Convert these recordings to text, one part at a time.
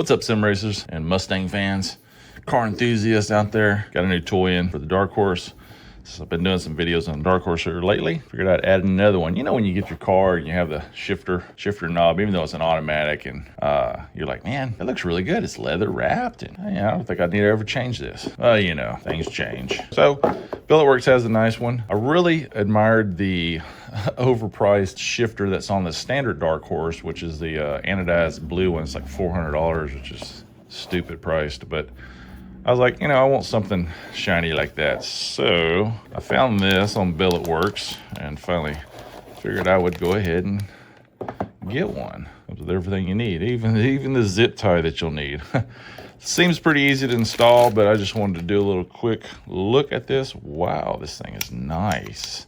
What's up, sim racers and Mustang fans, car enthusiasts out there? Got a new toy in for the Dark Horse. So I've been doing some videos on the Dark Horse here lately. Figured I'd add another one. You know when you get your car and you have the shifter knob, even though it's an automatic, and you're like, man, it looks really good. It's leather wrapped, and I don't think I need to ever change this. You know, things change. So Billetworkz has a nice one. I really admired the overpriced shifter that's on the standard Dark Horse, which is the anodized blue one. It's like $400, which is stupid priced, but I was like, you know, I want something shiny like that. So I found this on Billetworkz and finally figured I would go ahead and get one. Comes with everything you need, even the zip tie that you'll need. Seems pretty easy to install, but I just wanted to do a little quick look at this. Wow, this thing is nice.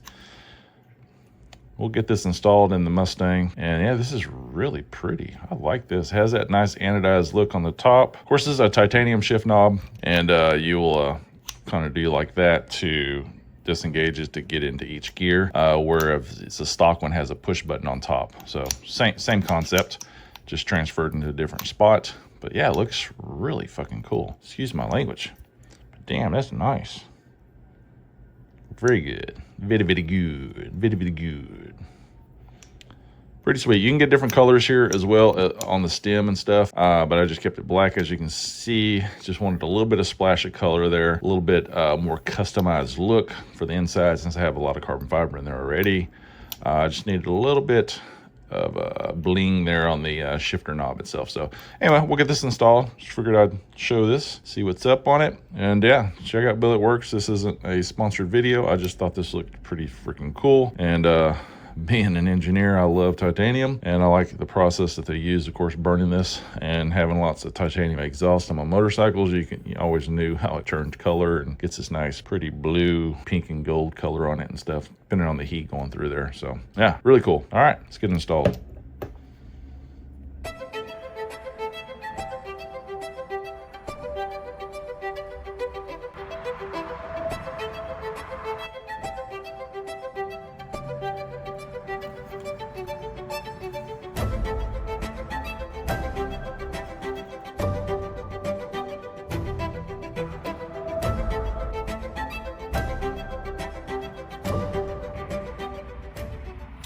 We'll get this installed in the Mustang, and yeah, this is really pretty. I like this. It has that nice anodized look on the top. Of course, this is a titanium shift knob, and you will kind of do like that to disengage it to get into each gear, where if it's a stock one has a push button on top. So same concept, just transferred into a different spot. But yeah, it looks really fucking cool. Excuse my language. But damn, that's nice. Very good. Very good. Very good. Pretty sweet. You can get different colors here as well on the stem and stuff, but I just kept it black. As you can see, just wanted a little bit of splash of color there, a little bit more customized look for the inside since I have a lot of carbon fiber in there already. I just needed a little bit of bling there on the shifter knob itself. So anyway, we'll get this installed. Just figured I'd show this, see what's up on it, and yeah, check out Billetworkz. This isn't a sponsored video. I just thought this looked pretty freaking cool, and being an engineer, I love titanium, and I like the process that they use, of course, burning this and having lots of titanium exhaust on my motorcycles. You always knew how it turns color and gets this nice pretty blue, pink and gold color on it and stuff, depending on the heat going through there. So yeah, really cool. All right, let's get it installed.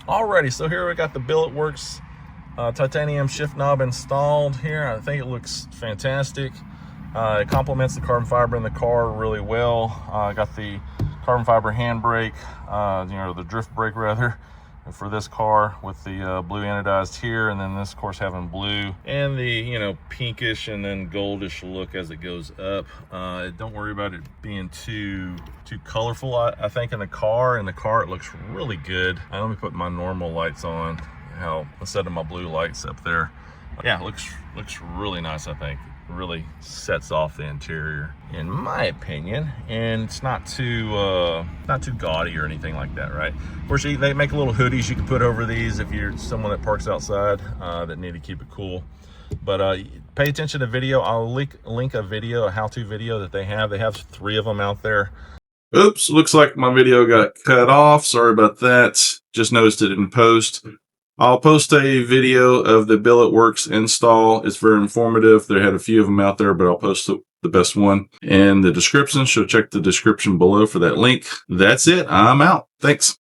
Alrighty, so here we got the Billetworkz titanium shift knob installed here. I think it looks fantastic. It complements the carbon fiber in the car really well. I got the carbon fiber handbrake, you know, the drift brake rather, for this car with the blue anodized here, and then this, of course, having blue and the, you know, pinkish and then goldish look as it goes up. Don't worry about it being too colorful. I think in the car it looks really good. Let me put my normal lights on, how instead of my blue lights up there. Yeah, it looks really nice. I think really sets off the interior, in my opinion, and it's not too gaudy or anything like that, right? Of course, they make little hoodies you can put over these if you're someone that parks outside that need to keep it cool. But pay attention to video. I'll link a video, a how-to video that they have. They have 3 of them out there. Oops, looks like my video got cut off. Sorry about that. Just noticed it in post. I'll post a video of the Billetworkz install. It's very informative. They had a few of them out there, but I'll post the best one in the description. So check the description below for that link. That's it. I'm out. Thanks.